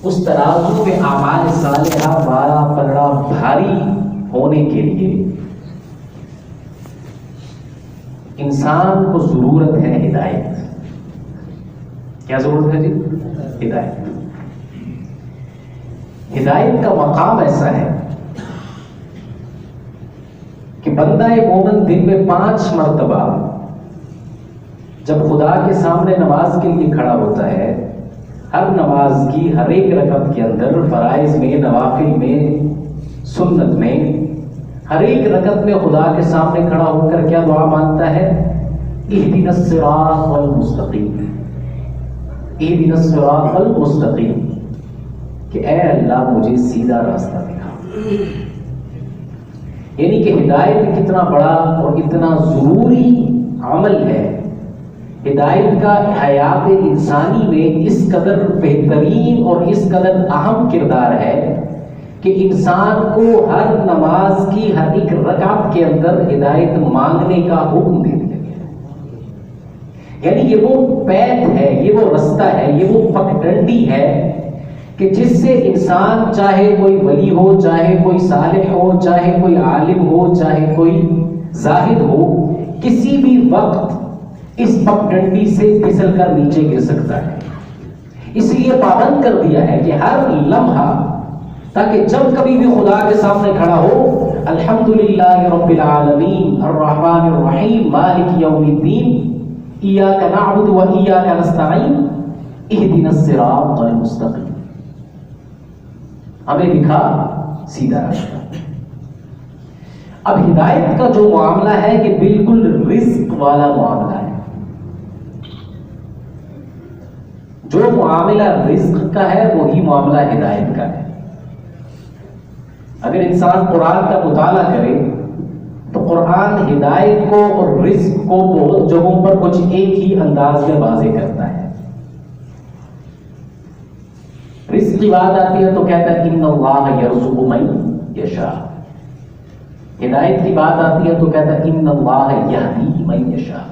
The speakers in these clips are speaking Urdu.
اس ترازو میں اعمال صالحہ بارہ پلڑا بھاری ہونے کے لیے انسان کو ضرورت ہے ہدایت. کیا ضرورت ہے جی؟ ہدایت. ہدایت کا مقام ایسا ہے کہ بندہ مومن دن میں 5 مرتبہ جب خدا کے سامنے نماز کے لیے کھڑا ہوتا ہے، ہر نماز کی ہر ایک رکعت کے اندر، فرائض میں، نوافل میں، سنت میں، ہر ایک رکعت میں خدا کے سامنے کھڑا ہو کر کیا دعا مانگتا ہے؟ اہدنا الصراط المستقیم، اہدنا الصراط المستقیم، کہ اے اللہ مجھے سیدھا راستہ دکھا. یعنی کہ ہدایت کتنا بڑا اور اتنا ضروری عمل ہے. ہدایت کا حیات انسانی میں اس قدر بہترین اور اس قدر اہم کردار ہے کہ انسان کو ہر نماز کی ہر ایک رکعت کے اندر ہدایت مانگنے کا حکم دے دیا گیا. یعنی یہ وہ پیت ہے، یہ وہ رستہ ہے، یہ وہ پگڈنڈی ہے کہ جس سے انسان، چاہے کوئی ولی ہو، چاہے کوئی صالح ہو، چاہے کوئی عالم ہو، چاہے کوئی زاہد ہو، کسی بھی وقت اس پگڈنڈی سے پھسل کر نیچے گر سکتا ہے. اس لیے پابند کر دیا ہے کہ ہر لمحہ، تاکہ جب کبھی بھی خدا کے سامنے کھڑا ہو، الحمدللہ رب العالمین الرحمن الرحیم مالک یوم الدین ایاک نعبد و ایاک نستعین اہدنا الصراط المستقیم، ہمیں دکھا سیدھا راستہ. اب ہدایت کا جو معاملہ ہے کہ بالکل رزق والا معاملہ ہے. جو معاملہ رزق کا ہے وہی معاملہ ہدایت کا ہے. اگر انسان قرآن کا مطالعہ کرے تو قرآن ہدایت کو اور رزق کو بہت جگہوں پر کچھ ایک ہی انداز میں واضح کرتا ہے. رزق کی بات آتی ہے تو کہتا ہے ان اللہ یرزق من یشاء. ہدایت کی بات آتی ہے تو کہتا ہے ان اللہ یہدی من یشاء،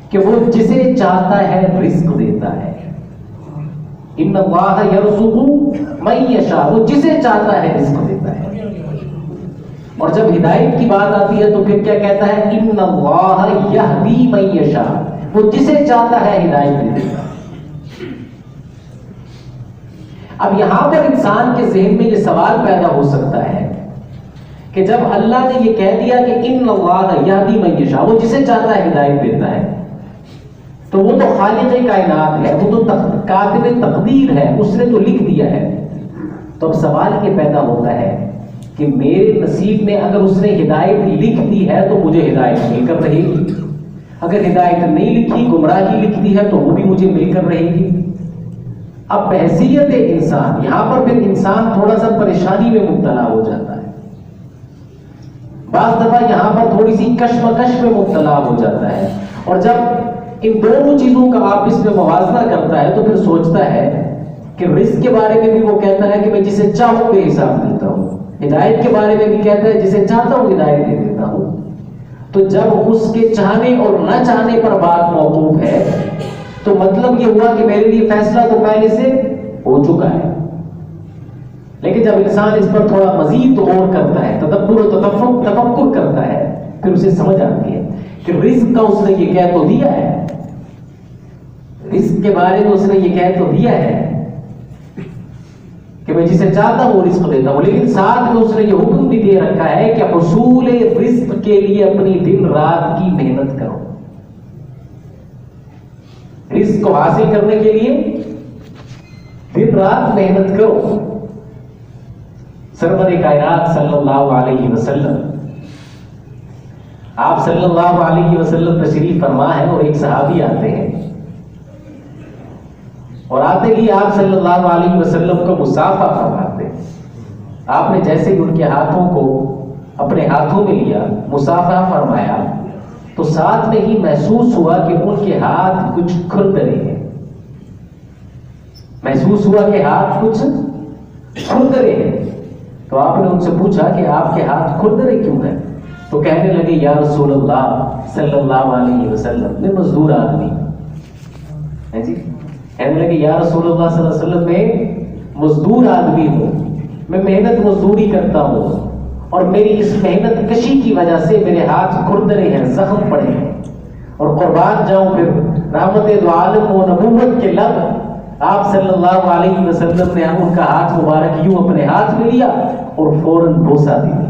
کہ وہ جسے چاہتا ہے رزق دیتا ہے. ان اللہ یرزق من یشاء، وہ جسے چاہتا ہے رزق دیتا ہے. اور جب ہدایت کی بات آتی ہے تو پھر کیا کہتا ہے؟ ان اللہ یہدی من یشاء، وہ جسے چاہتا ہے ہدایت دیتا ہے. اب یہاں پر انسان کے ذہن میں یہ سوال پیدا ہو سکتا ہے کہ جب اللہ نے یہ کہہ دیا کہ ان اللہ یہدی من یشاء، وہ جسے چاہتا ہے ہدایت دیتا ہے، تو وہ تو خالق کائنات ہے، وہ تو کاتب تقدیر ہے، اس نے تو لکھ دیا ہے. تو اب سوال یہ پیدا ہوتا ہے کہ میرے نصیب میں اگر اس نے ہدایت لکھ دی ہے تو مجھے ہدایت مل کر رہے گی، اگر ہدایت نہیں لکھی، گمراہی لکھ دی ہے تو وہ بھی مجھے مل کر رہے گی. اب بحیثیت انسان یہاں پر پھر انسان تھوڑا سا پریشانی میں مبتلا ہو جاتا ہے. بعض دفعہ یہاں پر تھوڑی سی کشمکش میں مبتلا ہو جاتا ہے، اور جب ان دونوں چیزوں کا آپس میں موازنہ کرتا ہے تو پھر سوچتا ہے کہ رزق کے بارے میں بھی وہ کہتا ہے کہ میں جسے چاہوں بے حساب دیتا ہوں، ہدایت کے بارے میں بھی کہتا ہے جسے چاہتا ہوں ہدایت دے دیتا ہوں. تو جب اس کے چاہنے اور نہ چاہنے پر بات موقوف ہے تو مطلب یہ ہوا کہ میرے لیے فیصلہ تو پہلے سے ہو چکا ہے. لیکن جب انسان اس پر تھوڑا مزید غور کرتا ہے، تدبر و تفکر کرتا ہے، پھر اسے سمجھ آتی ہے کہ رزق کا اس نے یہ کہہ تو دیا ہے، رزق کے بارے میں اس نے یہ کہہ تو دیا ہے کہ میں جسے چاہتا ہوں رزق دیتا ہوں، لیکن ساتھ میں اس نے یہ حکم بھی دے رکھا ہے کہ حصول رزق کے لیے اپنی دن رات کی محنت کرو. رزق کو حاصل کرنے کے لیے دن رات محنت کرو. سرور کائنات صلی اللہ علیہ وسلم، آپ صلی اللہ علیہ وسلم تشریف فرما ہے اور ایک صحابی آتے ہیں، اور آتے ہی آپ صلی اللہ علیہ وسلم کو مصافحہ فرماتے ہیں. آپ نے جیسے ہی ان کے ہاتھوں کو اپنے ہاتھوں میں لیا، مصافحہ فرمایا، تو ساتھ میں ہی محسوس ہوا کہ ان کے ہاتھ کچھ کھردرے ہیں. محسوس ہوا کہ ہاتھ کچھ کھردرے ہیں. تو آپ نے ان سے پوچھا کہ آپ کے ہاتھ کھردرے کیوں ہیں؟ تو کہنے لگے یا رسول اللہ صلی اللہ علیہ وسلم، میں مزدور آدمی ہے جی. کہنے لگے یا رسول اللہ صلی اللہ علیہ وسلم، میں مزدور آدمی ہوں، میں محنت مزدوری کرتا ہوں اور میری اس محنت کشی کی وجہ سے میرے ہاتھ کھردرے ہیں، زخم پڑے ہیں، اور قربان جاؤں پھر رحمت دو عالم و نبوت کے لب آپ صلی اللہ علیہ وسلم نے ان کا ہاتھ مبارک یوں اپنے ہاتھ میں لیا اور فوراً بوسہ دیا۔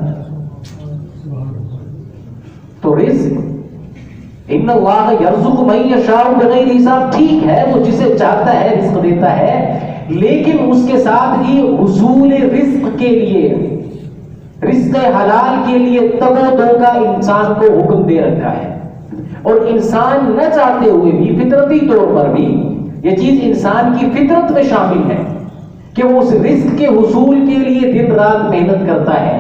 تو رزق ان اللہ یرزق من یشاء بغیر حساب، ٹھیک ہے وہ جسے چاہتا ہے رزق دیتا ہے، لیکن اس کے ساتھ ہی حصول رزق کے لیے، رزق حلال کے لیے تگ و دو کا انسان کو حکم دے رکھا ہے، اور انسان نہ چاہتے ہوئے بھی فطرتی طور پر بھی یہ چیز انسان کی فطرت میں شامل ہے کہ وہ اس رزق کے حصول کے لیے دن رات محنت کرتا ہے۔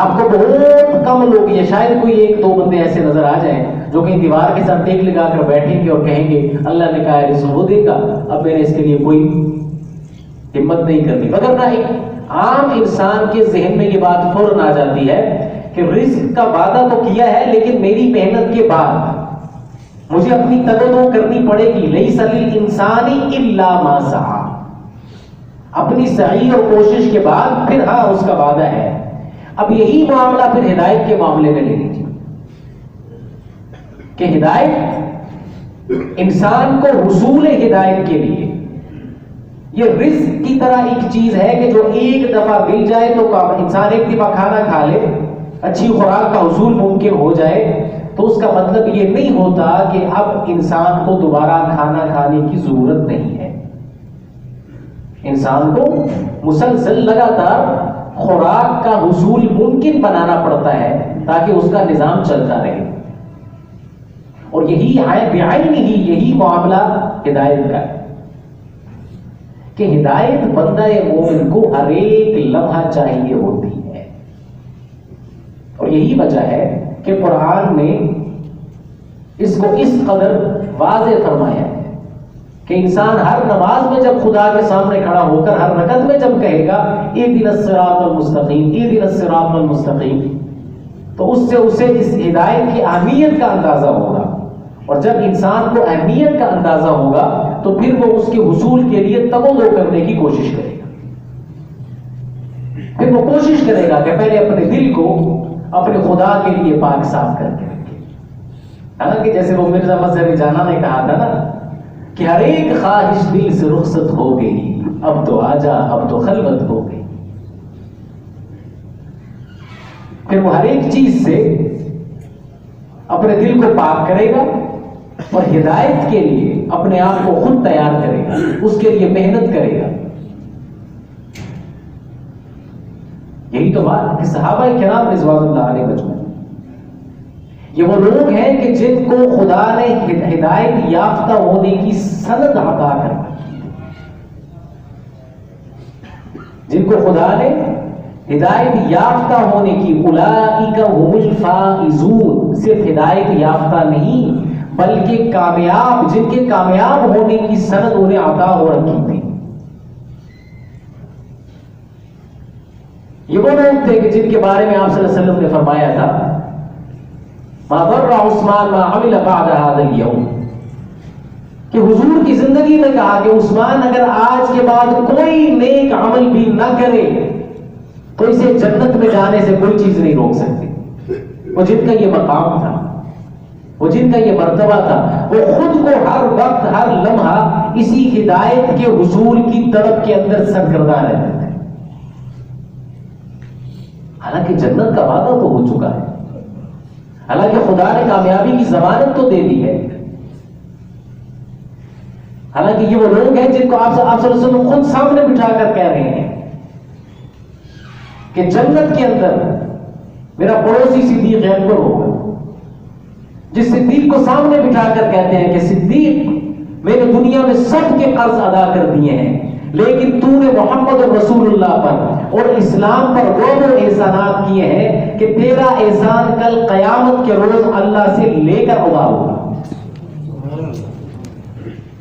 آپ کو بہت کم لوگ، یا شاید کوئی ایک دو بندے ایسے نظر آ جائیں جو کہیں دیوار کے ساتھ ٹیک لگا کر بیٹھیں گے اور کہیں گے اللہ نے کہا ہے رزق وہ دے گا، اب میں نے اس کے لیے کوئی ہمت نہیں کرنی، مگر نہ ایک عام انسان کے ذہن میں یہ بات فوراً آ جاتی ہے کہ رزق کا وعدہ تو کیا ہے لیکن میری محنت کے بعد مجھے اپنی تگدو کرنی پڑے گی۔ لیس للانسان الا ما سعی، اپنی سعی اور کوشش کے بعد پھر ہاں اس کا وعدہ ہے۔ اب یہی معاملہ پھر ہدایت کے معاملے میں لے لیجیے کہ ہدایت انسان کو حصول ہدایت کے لیے یہ رزق کی طرح ایک چیز ہے کہ جو ایک دفعہ مل جائے تو انسان ایک دفعہ کھانا کھا لے، اچھی خوراک کا حصول ممکن ہو جائے تو اس کا مطلب یہ نہیں ہوتا کہ اب انسان کو دوبارہ کھانا کھانے کی ضرورت نہیں ہے۔ انسان کو مسلسل لگاتار خوراک کا حصول ممکن بنانا پڑتا ہے تاکہ اس کا نظام چلتا رہے، اور یہی بعین ہی یہی معاملہ ہدایت کا ہے کہ ہدایت بندہ مومن کو ہر ایک لمحہ چاہیے ہوتی ہے، اور یہی وجہ ہے کہ قرآن نے اس کو اس قدر واضح فرمایا ہے کہ انسان ہر نماز میں جب خدا کے سامنے کھڑا ہو کر ہر رکعت میں جب کہے گا اہدنا الصراط المستقیم اہدنا الصراط المستقیم، تو اس سے اسے اس ہدایت کی اہمیت کا اندازہ ہوگا، اور جب انسان کو اہمیت کا اندازہ ہوگا تو پھر وہ اس کے حصول کے لیے تبدو کرنے کی کوشش کرے گا، پھر وہ کوشش کرے گا کہ پہلے اپنے دل کو اپنے خدا کے لیے پاک صاف کر کے رکھے۔ حالانکہ جیسے وہ مرزا مظہر جانا نے کہا تھا نا کہ ہر ایک خواہش دل سے رخصت ہو گئی، اب تو آجا اب تو خلوت ہو گئی۔ پھر وہ ہر ایک چیز سے اپنے دل کو پاک کرے گا اور ہدایت کے لیے اپنے آپ کو خود تیار کرے گا، اس کے لیے محنت کرے گا۔ یہی تو بات کہ صحابہ کرام رضوان اللہ علیہ مجمعین یہ وہ لوگ ہیں کہ جن کو خدا نے ہدایت یافتہ ہونے کی سند عطا کر دی، جن کو خدا نے ہدایت یافتہ ہونے کی، اولئک هم الفائزون، صرف ہدایت یافتہ نہیں بلکہ کامیاب، جن کے کامیاب ہونے کی سند انہیں عطا ہو رکھی تھی۔ یہ وہ لوگ تھے کہ جن کے بارے میں آپ صلی اللہ علیہ وسلم نے فرمایا تھا ما ضر عثمان ما عمل بعد هذا اليوم، کہ حضور کی زندگی میں کہا کہ عثمان اگر آج کے بعد کوئی نیک عمل بھی نہ کرے تو اسے جنت میں جانے سے کوئی چیز نہیں روک سکتی۔ وہ جن کا یہ مقام تھا، وہ جن کا یہ مرتبہ تھا، وہ خود کو ہر وقت ہر لمحہ اسی ہدایت کے حصول کی طرف کے اندر سرگرداں رہتے تھے۔ حالانکہ جنت کا وعدہ تو ہو چکا ہے، حالانکہ خدا نے کامیابی کی ضمانت تو دے دی ہے، حالانکہ یہ وہ لوگ ہیں جن کو آپ صلی اللہ علیہ وسلم خود سامنے بٹھا کر کہہ رہے ہیں کہ جنت کے اندر میرا پڑوسی صدیق اکبر ہوگا، جس صدیق کو سامنے بٹھا کر کہتے ہیں کہ صدیق میں نے دنیا میں سب کے قرض ادا کر دیے ہیں، لیکن تو نے محمد رسول اللہ پر اور اسلام پر وہ احسانات کیے ہیں کہ تیرا احسان کل قیامت کے روز اللہ سے لے کر ادا ہوگا۔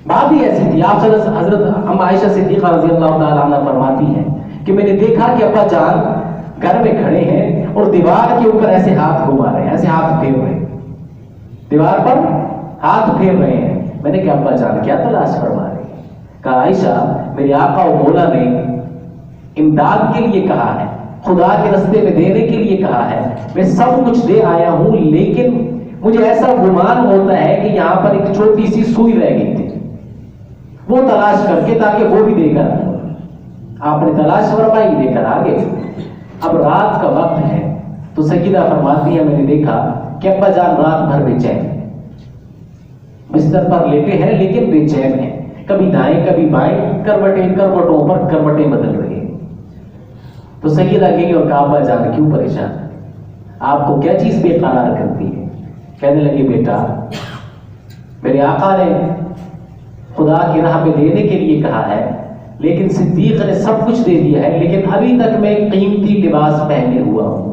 بات ہی ایسی تھی، آپ حضرت ام عائشہ صدیقہ رضی اللہ تعالیٰ عنہ فرماتی ہیں کہ میں نے دیکھا کہ ابا جان گھر میں کھڑے ہیں اور دیوار کے اوپر ایسے ہاتھ گھما رہے ہیں، ایسے ہاتھ پھیر رہے ہیں، دیوار پر ہاتھ پھیر رہے ہیں۔ میں نے کہا ابا جان کیا تلاش فرما رہے ہیں؟ کہا عائشہ میرے آقا و مولا نے امداد کے لیے کہا ہے، خدا کے راستے میں دینے کے لیے کہا ہے، میں سب کچھ دے آیا ہوں، لیکن مجھے ایسا گمان ہوتا ہے کہ یہاں پر ایک چھوٹی سی سوئی رہ گئی تھی، وہ تلاش کر کے تاکہ وہ بھی دے کر آئے۔ آپ نے تلاش فرمائی، دے کر آگے۔ اب رات کا وقت ہے تو سیدہ فرماتی ہے میں نے دیکھا کہ ابا جان رات بھر بے چین بستر پر لیٹے ہیں لیکن بے چین ہیں، کبھی دائیں کبھی بائیں، کروٹوں پر کروٹیں بدل رہی ہیں۔ تو سیدہ گئی اور کہا ابا جان کیوں پریشان، آپ کو کیا چیز بے قرار کرتی ہے؟ کہنے لگی بیٹا میرے آقا نے خدا کی راہ پہ دینے کے لیے کہا ہے، لیکن صدیق نے سب کچھ دے دیا ہے، لیکن ابھی تک میں قیمتی لباس پہنے ہوا ہوں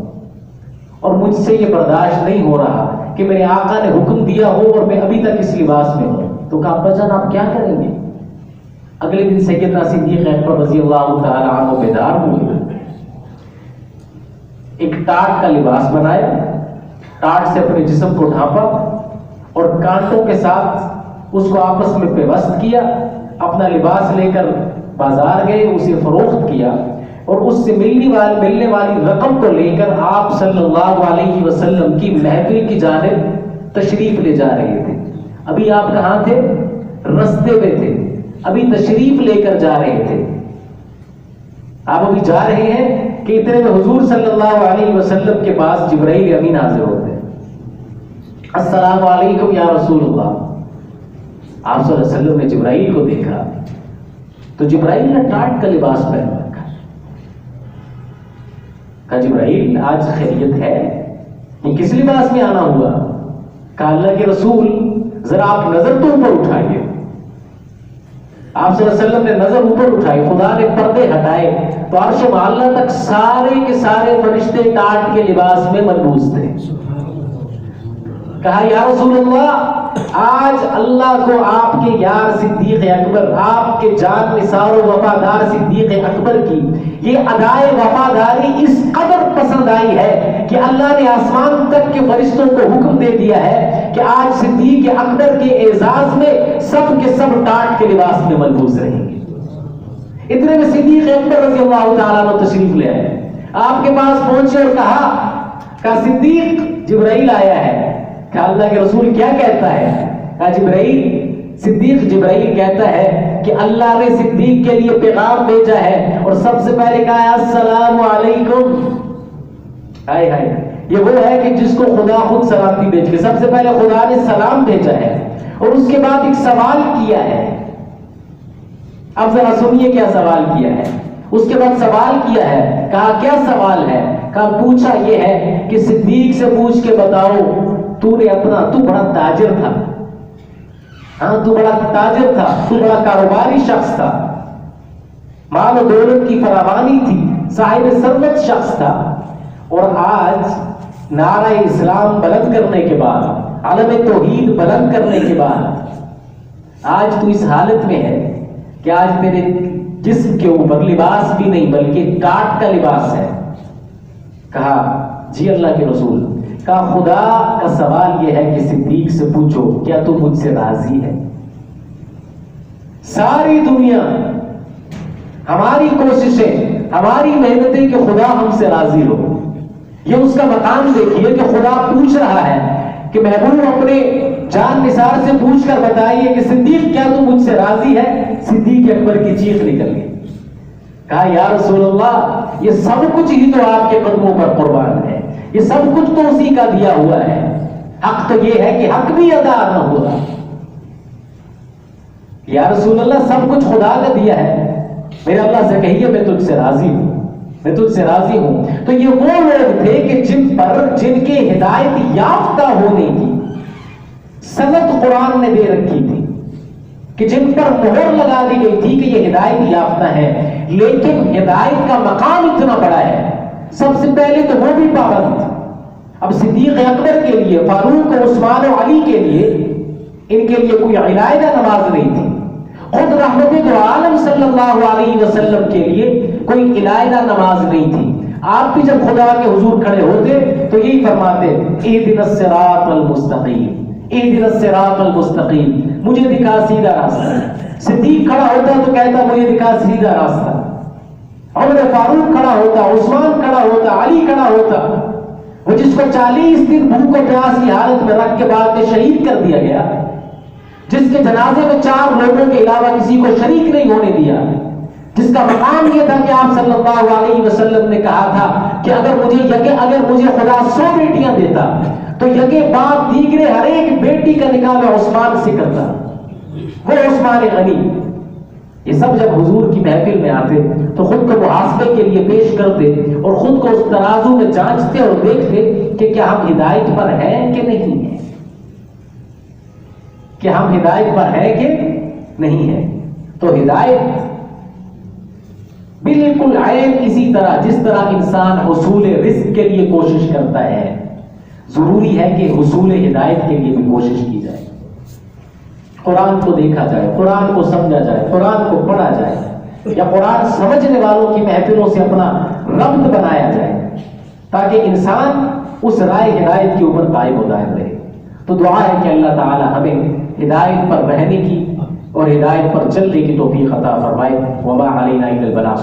اور مجھ سے یہ برداشت نہیں ہو رہا کہ میرے آقا نے حکم دیا ہو اور میں ابھی تک اس لباس میں ہوں۔ تو کہا ابا جان آپ کیا کریں گے؟ اگلے دن سیدنا صدیق اکبر رضی اللہ تعالی عنہ بیدار ہوئے، ایک ٹاٹ کا لباس بنایا، ٹاٹ سے اپنے جسم کو ڈھانپا اور کانٹوں کے ساتھ اس کو آپس میں پیوست کیا، اپنا لباس لے کر بازار گئے، اسے فروخت کیا اور اس سے ملنے والی رقم کو لے کر آپ صلی اللہ علیہ وسلم کی محفل کی جانب تشریف لے جا رہے تھے۔ ابھی آپ کہاں تھے؟ رستے میں تھے، ابھی تشریف لے کر جا رہے تھے۔ آپ ابھی جا رہے ہیں کہ اتنے میں حضور صلی اللہ علیہ وسلم کے پاس جبرائیل امین حاضر ہوتے ہیں۔ السلام علیکم یا رسول اللہ۔ آپ صلی اللہ علیہ وسلم نے جبرائیل کو دیکھا تو جبرائیل نے ٹاٹ کا لباس پہن رکھا۔ کہا جبرائیل آج خیریت ہے، یہ کس لباس میں آنا ہوا؟ کہا اللہ کے رسول ذرا آپ نظر تو اوپر اٹھائیے۔ آپ صلی اللہ علیہ وسلم نے نظر اوپر اٹھائی، خدا نے پردے ہٹائے تو عرش معلیٰ تک سارے کے سارے فرشتے ٹاٹ کے لباس میں ملبوس تھے۔ کہا یا رسول اللہ آج اللہ کو آپ کے یار صدیق اکبر، آپ کے جان نثار و وفادار صدیق اکبر کی یہ ادائے وفاداری اس قدر پسند آئی ہے کہ اللہ نے آسمان تک کے فرشتوں کو حکم دے دیا ہے کہ آج صدیق اکبر کے اعزاز میں سب کے سب ٹاٹ کے لباس میں ملبوس رہیں گے۔ اتنے میں صدیق اکبر رضی اللہ تعالیٰ عنہ تشریف لے آئے، آپ کے پاس پہنچے اور کہا صدیق جبرائیل آیا ہے۔ کہ اللہ کے رسول کیا کہتا ہے؟ کہا صدیق جبرائیل کہتا ہے کہ اللہ نے صدیق کے لیے پیغام بھیجا ہے اور سب سے پہلے کہا السلام علیکم۔ ہائے ہائے، یہ وہ ہے کہ جس کو خدا خود سلامتی بھیج کے، سب سے پہلے خدا نے سلام بھیجا ہے اور اس کے بعد ایک سوال کیا ہے۔ اب ذرا سنیے کیا سوال کیا ہے۔ اس کے بعد سوال کیا ہے، کہا کیا سوال ہے؟ کہا پوچھا یہ ہے کہ صدیق سے پوچھ کے بتاؤ تو بڑا تاجر تھا، ہاں تو بڑا تاجر تھا، تو بڑا کاروباری شخص تھا، مال و دولت کی فراوانی تھی، صاحب ثروت شخص تھا، اور آج نعرہ اسلام بلند کرنے کے بعد، علم توحید بلند کرنے کے بعد آج تو اس حالت میں ہے کہ آج تیرے جسم کے اوپر لباس بھی نہیں بلکہ ٹاٹ کا لباس ہے۔ کہا جی اللہ کے رسول۔ کہا خدا کا سوال یہ ہے کہ صدیق سے پوچھو کیا تو مجھ سے راضی ہے؟ ساری دنیا، ہماری کوششیں، ہماری محنتیں کہ خدا ہم سے راضی ہو، یہ اس کا مقام دیکھیے کہ خدا پوچھ رہا ہے کہ محبوب اپنے جان نثار سے پوچھ کر بتائیے کہ صدیق کیا تو مجھ سے راضی ہے؟ صدیق اکبر کی چیخ نکل گئی۔ کہا یا رسول اللہ یہ سب کچھ ہی تو آپ کے قدموں پر قربان ہے، یہ سب کچھ تو اسی کا دیا ہوا ہے، حق تو یہ ہے کہ حق بھی ادا نہ ہوا۔ یا رسول اللہ سب کچھ خدا کا دیا ہے، میرے اللہ سے کہیے میں تجھ سے راضی ہوں، میں تجھ سے راضی ہوں۔ تو یہ وہ لوگ تھے کہ جن کے ہدایت یافتہ ہونے کی سند قرآن نے دے رکھی تھی، کہ جن پر مہر لگا دی گئی تھی کہ یہ ہدایت یافتہ ہے، لیکن ہدایت کا مقام اتنا بڑا ہے، سب سے پہلے تو وہ بھی پابند۔ اب صدیق اکبر کے لیے، فاروق و عثمان و علی کے لیے، ان کے لیے کوئی علیحدہ نماز نہیں تھی، خود رحمت دو عالم صلی اللہ علیہ وسلم کے لیے کوئی علیحدہ نماز نہیں تھی۔ آپ بھی جب خدا کے حضور کھڑے ہوتے تو یہی فرماتے اہدنا الصراط المستقیم، اہدنا الصراط المستقیم، مجھے دکھا سیدھا راستہ۔ صدیق کھڑا ہوتا تو کہتا مجھے دکھا سیدھا راستہ۔ عمر فاروق کھڑا ہوتا، عثمان کھڑا ہوتا، علی کھڑا ہوتا، وہ جس کو 40 دن بھوک و پیاس کی حالت میں رکھ کے بعد میں شہید کر دیا گیا، جس کے جنازے میں 4 لوگوں کے علاوہ کسی کو شریک نہیں ہونے دیا، جس کا مقام یہ تھا کہ آپ صلی اللہ علیہ وسلم نے کہا تھا کہ اگر مجھے خدا 100 بیٹیاں دیتا تو یکے بعد دیگرے ہر ایک بیٹی کا نکاح میں عثمان سے کرتا، وہ عثمان غنی۔ یہ سب جب حضور کی محفل میں آتے تو خود کو محاسبے کے لیے پیش کرتے اور خود کو اس ترازو میں جانچتے اور دیکھتے کہ کیا ہم ہدایت پر ہیں کہ نہیں ہیں، کہ ہم ہدایت پر ہیں کہ نہیں ہیں۔ تو ہدایت بالکل عین اسی طرح جس طرح انسان حصول رزق کے لیے کوشش کرتا ہے، ضروری ہے کہ حصول ہدایت کے لیے بھی کوشش کی جائے۔ قرآن کو دیکھا جائے، قرآن کو سمجھا جائے، قرآن کو پڑھا جائے، یا قرآن سمجھنے والوں کی محفلوں سے اپنا ربط بنایا جائے تاکہ انسان اس رائے ہدایت کے اوپر قائم و دائم رہے۔ تو دعا ہے کہ اللہ تعالی ہمیں ہدایت پر رہنے کی اور ہدایت پر چلنے کی توفیق عطا فرمائے۔ وما علینا الا البلاغ۔